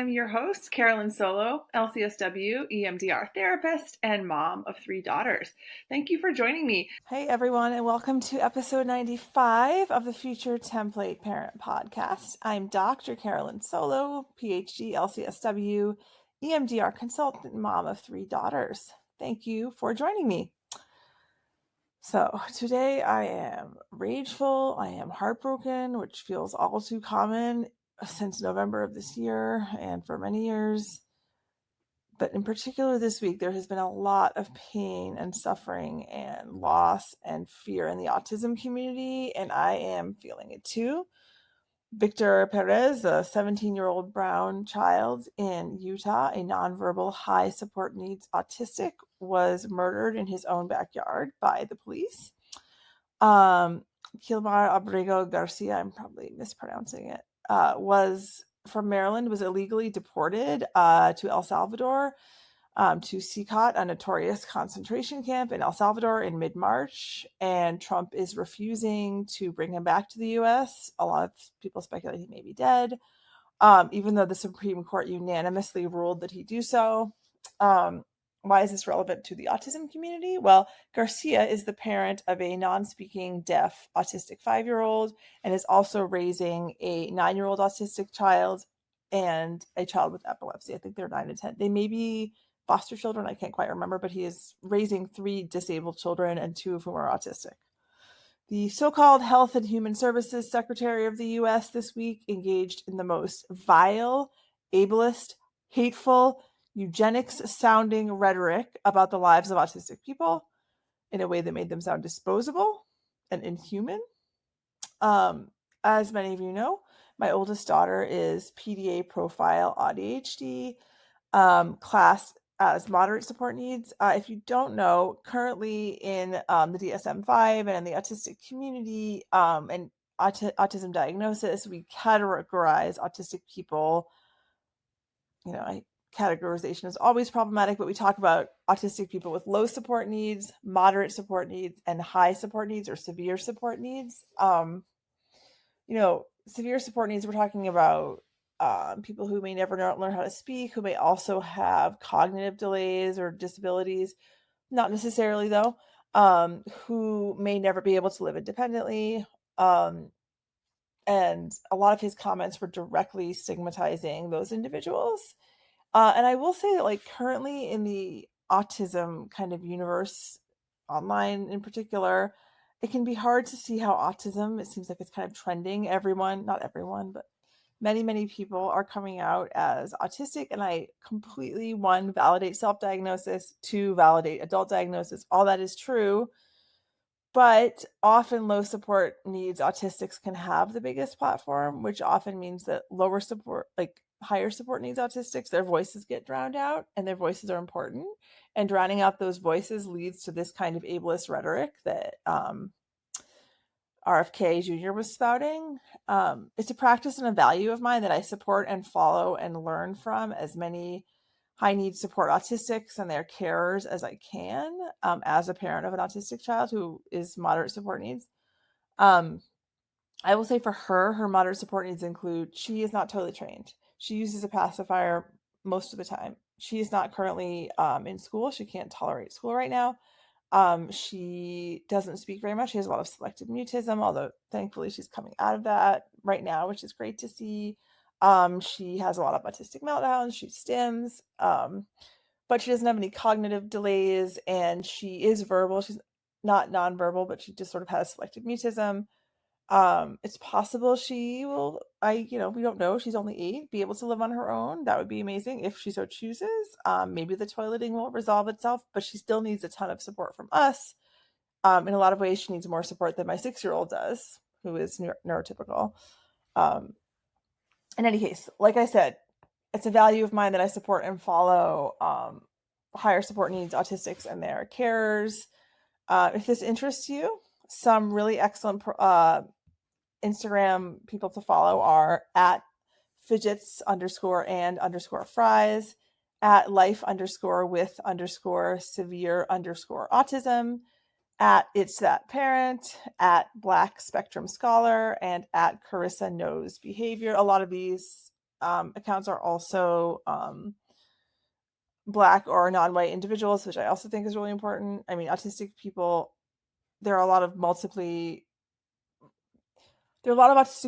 I'm your host, Carolyn Solo, LCSW, EMDR therapist, and mom of 3 daughters. Thank you for joining me. Hey everyone, and welcome to episode 95 of the Future Template Parent Podcast. I'm Dr. Carolyn Solo, PhD, LCSW, EMDR consultant, mom of 3 daughters. Thank you for joining me. So today I am rageful, I am heartbroken, which feels all too common since November of this year and for many years. But in particular this week, there has been a lot of pain and suffering and loss and fear in the autism community, and I am feeling it too. Victor Perez, a 17-year-old brown child in Utah, a nonverbal high support needs autistic, was murdered in his own backyard by the police. Kilmar Abrego Garcia, I'm probably mispronouncing it, was from Maryland, was illegally deported to El Salvador, to CCOT, a notorious concentration camp in El Salvador in mid-March, and Trump is refusing to bring him back to the U.S. A lot of people speculate he may be dead, even though the Supreme Court unanimously ruled that he do so. Why is this relevant to the autism community? Well, Garcia is the parent of a non-speaking deaf autistic 5-year-old and is also raising a 9-year-old autistic child and a child with epilepsy. I think they're 9 and 10. They may be foster children, I can't quite remember, but he is raising 3 disabled children and 2 of whom are autistic. The so-called Health and Human Services Secretary of the U.S. this week engaged in the most vile, ableist, hateful, eugenics-sounding rhetoric about the lives of autistic people in a way that made them sound disposable and inhuman. As many of you know, my oldest daughter is PDA profile ADHD, classed as moderate support needs. If you don't know, currently in the DSM-5 and in the autistic community and autism diagnosis, we categorize autistic people. Categorization is always problematic, but we talk about autistic people with low support needs, moderate support needs, and high support needs or severe support needs. Severe support needs, we're talking about people who may never learn how to speak, who may also have cognitive delays or disabilities, not necessarily though, who may never be able to live independently. And a lot of his comments were directly stigmatizing those individuals. And I will say that, currently in the autism kind of universe, online in particular, it can be hard to see how autism, it seems like it's kind of trending. Not everyone, but many, many people are coming out as autistic. And I completely, 1, validate self-diagnosis, 2, validate adult diagnosis. All that is true. But often low support needs autistics can have the biggest platform, which often means that higher support needs autistics, their voices get drowned out, and their voices are important. And drowning out those voices leads to this kind of ableist rhetoric that RFK Jr. was spouting. It's a practice and a value of mine that I support and follow and learn from as many high needs support autistics and their carers as I can, as a parent of an autistic child who is moderate support needs. I will say for her moderate support needs include, she is not totally trained. She uses a pacifier most of the time. She is not currently in school. She can't tolerate school right now. She doesn't speak very much. She has a lot of selective mutism, although thankfully she's coming out of that right now, which is great to see. She has a lot of autistic meltdowns. She stims, but she doesn't have any cognitive delays, and she is verbal. She's not nonverbal, but she just sort of has selective mutism. It's possible she will, we don't know. She's only 8, be able to live on her own. That would be amazing if she so chooses. Maybe the toileting will resolve itself, but she still needs a ton of support from us. In a lot of ways, she needs more support than my 6-year-old does, who is neurotypical. In any case, like I said, it's a value of mine that I support and follow higher support needs autistics and their carers. If this interests you, some really excellent Instagram people to follow are at fidgets_and_fries, at life_with_severe_autism, at It's That Parent, at Black Spectrum Scholar, and at Carissa Knows Behavior. A lot of these accounts are also Black or non-white individuals, which I also think is really important. I mean, autistic people, there are a lot of autistic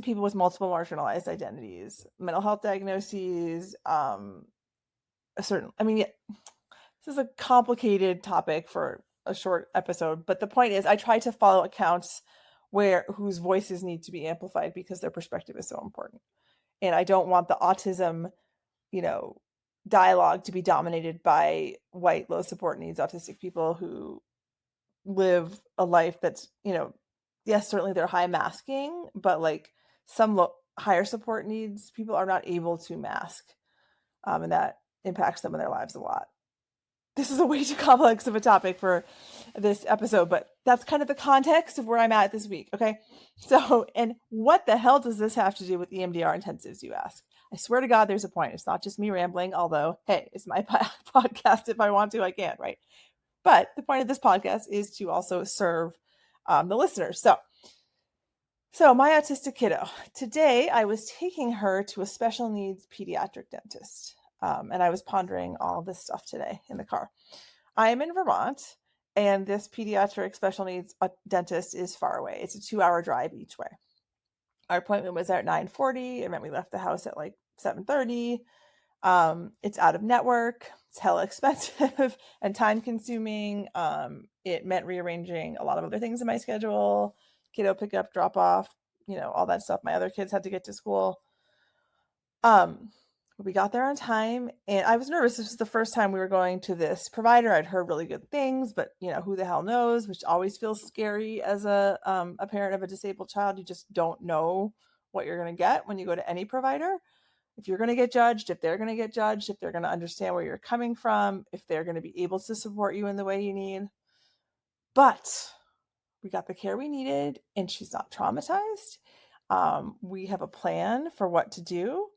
people with multiple marginalized identities, mental health diagnoses, this is a complicated topic for a short episode, but the point is I try to follow accounts whose voices need to be amplified because their perspective is so important. And I don't want the autism, dialogue to be dominated by white, low support needs autistic people who live a life that's, yes, certainly they're high masking, but like some higher support needs people are not able to mask. And that impacts them in their lives a lot. This is a way too complex of a topic for this episode, but that's kind of the context of where I'm at this week. Okay. So, and what the hell does this have to do with EMDR intensives, you ask? I swear to God, there's a point. It's not just me rambling, although, hey, it's my podcast. If I want to, I can, right? But the point of this podcast is to also serve the listeners. So my autistic kiddo, today I was taking her to a special needs pediatric dentist. And I was pondering all of this stuff today in the car. I am in Vermont, and this pediatric special needs dentist is far away. It's a 2-hour drive each way. Our appointment was at 9:40. It meant we left the house at like 7:30. It's out of network. It's hella expensive and time consuming. It meant rearranging a lot of other things in my schedule, kiddo pickup, drop off, all that stuff. My other kids had to get to school. We got there on time, and I was nervous. This was the first time we were going to this provider. I'd heard really good things, but who the hell knows, which always feels scary as a parent of a disabled child. You just don't know what you're going to get when you go to any provider. If you're going to get judged, if they're going to get judged, if they're going to understand where you're coming from, if they're going to be able to support you in the way you need. But we got the care we needed, and she's not traumatized. We have a plan for what to do.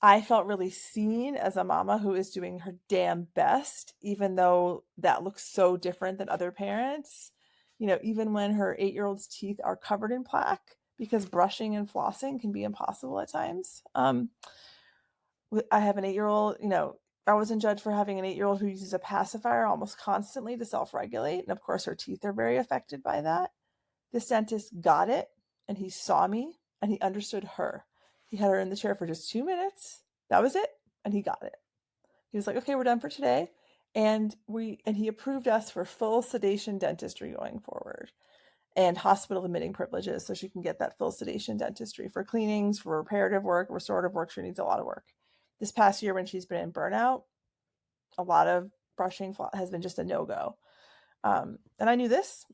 I felt really seen as a mama who is doing her damn best, even though that looks so different than other parents. Even when her 8-year-old's teeth are covered in plaque, because brushing and flossing can be impossible at times. I have an 8-year-old, I wasn't judged for having an 8-year-old who uses a pacifier almost constantly to self-regulate. And of course, her teeth are very affected by that. This dentist got it, and he saw me, and he understood her. He had her in the chair for just 2 minutes. That was it. And he got it. He was like, okay, we're done for today. And he approved us for full sedation dentistry going forward and hospital admitting privileges. So she can get that full sedation dentistry for cleanings, for reparative work, restorative work. She needs a lot of work. This past year when she's been in burnout, a lot of brushing has been just a no-go. And I knew this,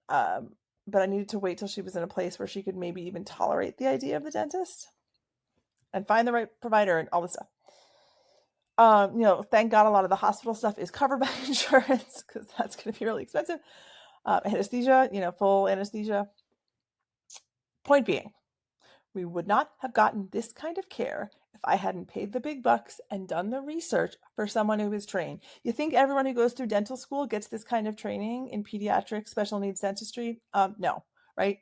but I needed to wait till she was in a place where she could maybe even tolerate the idea of the dentist and find the right provider and all this stuff. Thank God a lot of the hospital stuff is covered by insurance because that's going to be really expensive. Anesthesia, full anesthesia. Point being, we would not have gotten this kind of care if I hadn't paid the big bucks and done the research for someone who is trained. You think everyone who goes through dental school gets this kind of training in pediatric special needs dentistry? No, right?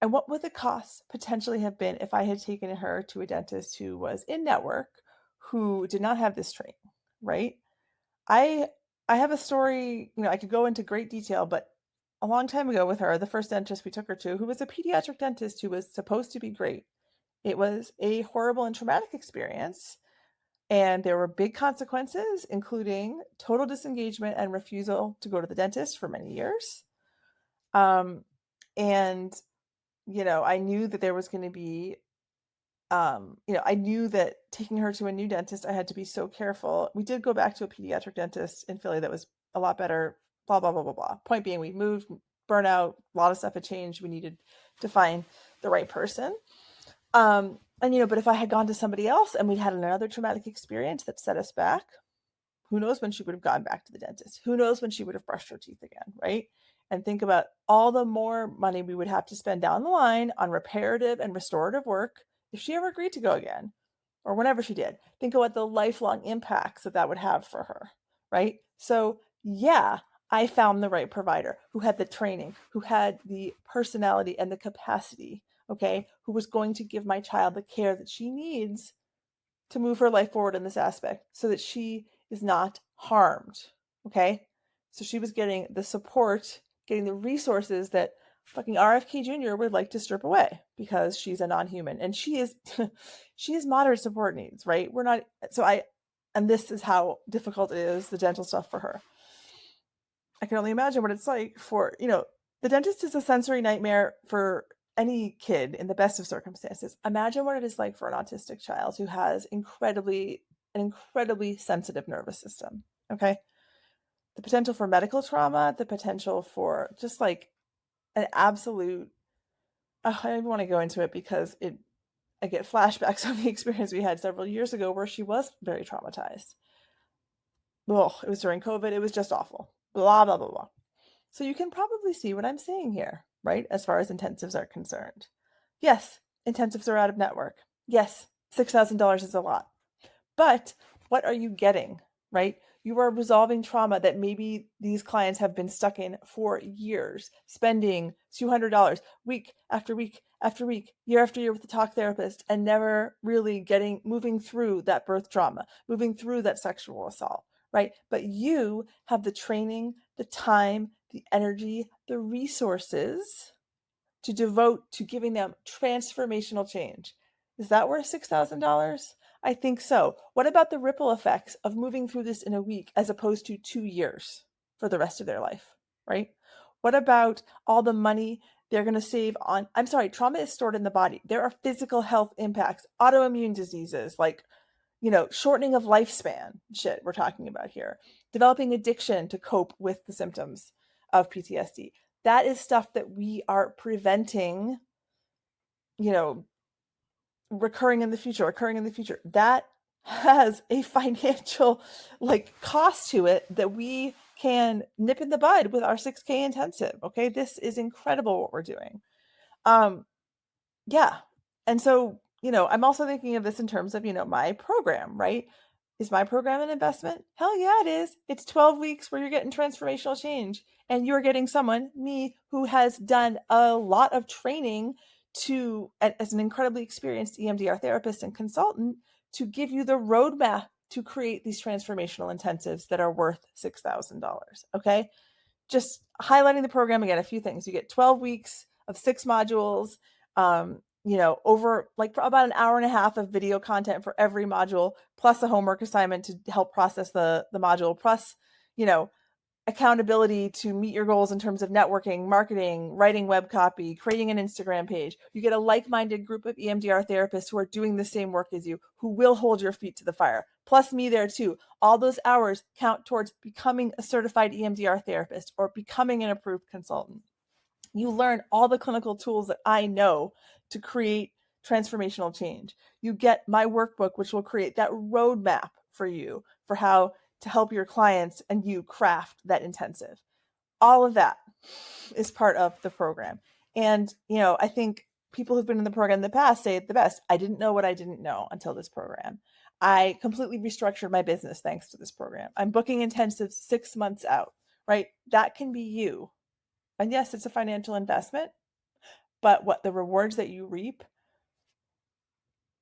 And what would the cost potentially have been if I had taken her to a dentist who was in network, who did not have this training, right? I have a story, I could go into great detail, but a long time ago with her, the first dentist we took her to, who was a pediatric dentist who was supposed to be great, it was a horrible and traumatic experience. And there were big consequences, including total disengagement and refusal to go to the dentist for many years. And I knew that there was going to be, I knew that taking her to a new dentist, I had to be so careful. We did go back to a pediatric dentist in Philly that was a lot better, blah, blah, blah, blah, blah. Point being, we moved, burnout, a lot of stuff had changed. We needed to find the right person. But if I had gone to somebody else and we had another traumatic experience that set us back, who knows when she would have gone back to the dentist? Who knows when she would have brushed her teeth again, right? And think about all the more money we would have to spend down the line on reparative and restorative work if she ever agreed to go again, or whenever she did. Think of what the lifelong impacts that would have for her, right? So yeah, I found the right provider who had the training, who had the personality and the capacity, okay, who was going to give my child the care that she needs to move her life forward in this aspect so that she is not harmed. Okay. So she was getting the support, getting the resources that fucking RFK Jr. would like to strip away because she's a non-human, and she is she has moderate support needs, right? We're not, and this is how difficult it is, the dental stuff for her. I can only imagine what it's like for, the dentist is a sensory nightmare for any kid in the best of circumstances. Imagine what it is like for an autistic child who has an incredibly sensitive nervous system. Okay. The potential for medical trauma, the potential for just like an absolute, I don't even want to go into it because I get flashbacks of the experience we had several years ago where she was very traumatized. Well, it was during COVID. It was just awful. Blah, blah, blah, blah. So you can probably see what I'm saying here, right? As far as intensives are concerned. Yes, intensives are out of network. Yes, $6,000 is a lot. But what are you getting, right? You are resolving trauma that maybe these clients have been stuck in for years, spending $200 week after week after week, year after year with the talk therapist, and never really moving through that birth trauma, moving through that sexual assault, right? But you have the training, the time, the energy, the resources to devote to giving them transformational change. Is that worth $6,000? I think so. What about the ripple effects of moving through this in a week as opposed to 2 years for the rest of their life, right? What about all the money they're going to save on, I'm sorry, trauma is stored in the body. There are physical health impacts, autoimmune diseases, like, shortening of lifespan shit we're talking about here, developing addiction to cope with the symptoms of PTSD. That is stuff that we are preventing, occurring in the future. That has a financial cost to it that we can nip in the bud with our 6K intensive. Okay. This is incredible what we're doing. Yeah. And so, I'm also thinking of this in terms of, my program, right? Is my program an investment? Hell yeah, it is. It's 12 weeks where you're getting transformational change, and you're getting someone, me, who has done a lot of training as an incredibly experienced EMDR therapist and consultant, to give you the roadmap to create these transformational intensives that are worth $6,000. Okay. Just highlighting the program again, a few things. You get 12 weeks of 6 modules, over about an hour and a half of video content for every module, plus a homework assignment to help process the module, plus, accountability to meet your goals in terms of networking, marketing, writing web copy, creating an Instagram page. You get a like-minded group of EMDR therapists who are doing the same work as you, who will hold your feet to the fire. Plus me there too. All those hours count towards becoming a certified EMDR therapist or becoming an approved consultant. You learn all the clinical tools that I know to create transformational change. You get my workbook, which will create that roadmap for you for how to help your clients and you craft that intensive. All of that is part of the program. And, I think people who've been in the program in the past say it the best. I didn't know what I didn't know until this program. I completely restructured my business thanks to this program. I'm booking intensives 6 months out, right? That can be you. And yes, it's a financial investment, but what the rewards that you reap,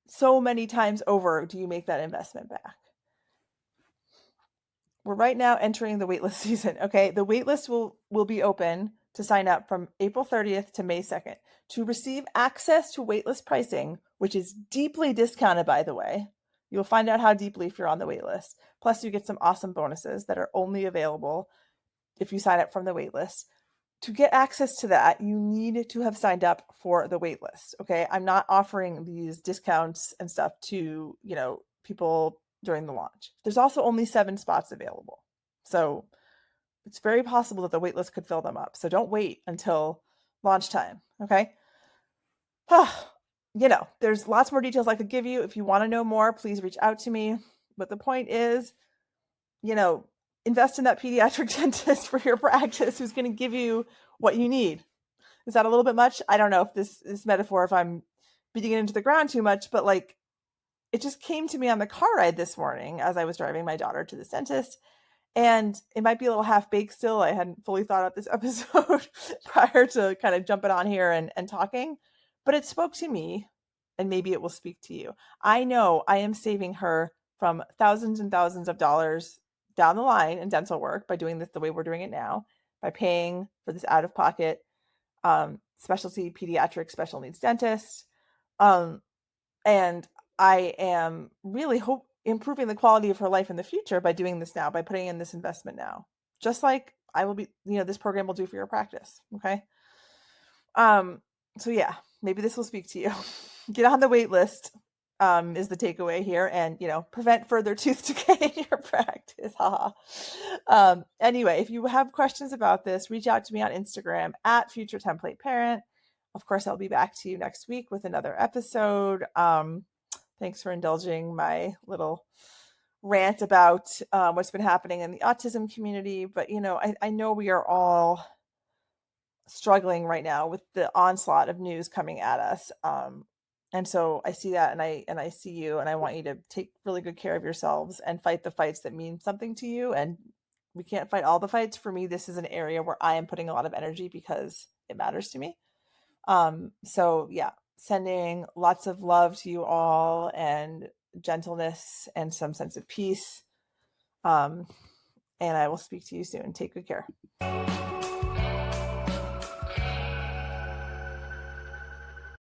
so many times over do you make that investment back. We're right now entering the waitlist season. Okay. The waitlist will be open to sign up from April 30th to May 2nd to receive access to waitlist pricing, which is deeply discounted, by the way. You'll find out how deeply if you're on the waitlist. Plus, you get some awesome bonuses that are only available if you sign up from the waitlist. To get access to that, you need to have signed up for the waitlist. Okay. I'm not offering these discounts and stuff to, people during the launch. There's also only 7 spots available. So it's very possible that the waitlist could fill them up. So don't wait until launch time. Okay. There's lots more details I could give you. If you want to know more, please reach out to me. But the point is, invest in that pediatric dentist for your practice who's going to give you what you need. Is that a little bit much? I don't know if this is metaphor, if I'm beating it into the ground too much, but it just came to me on the car ride this morning as I was driving my daughter to the dentist. And it might be a little half-baked still. I hadn't fully thought out this episode prior to kind of jumping on here and talking, but it spoke to me and maybe it will speak to you. I know I am saving her from thousands and thousands of dollars down the line in dental work by doing this the way we're doing it now, by paying for this out of pocket specialty pediatric special needs dentist. And I am really improving the quality of her life in the future by doing this now, by putting in this investment now, just like I will be, this program will do for your practice. Okay. So yeah, maybe this will speak to you. Get on the wait list, is the takeaway here, and prevent further tooth decay in your practice. Anyway, if you have questions about this, reach out to me on Instagram at Future Template Parent. Of course, I'll be back to you next week with another episode. Thanks for indulging my little rant about what's been happening in the autism community. But I know we are all struggling right now with the onslaught of news coming at us. And so I see that, and I see you, and I want you to take really good care of yourselves and fight the fights that mean something to you. And we can't fight all the fights. For me, this is an area where I am putting a lot of energy because it matters to me. So yeah, sending lots of love to you all, and gentleness and some sense of peace. And I will speak to you soon. Take good care.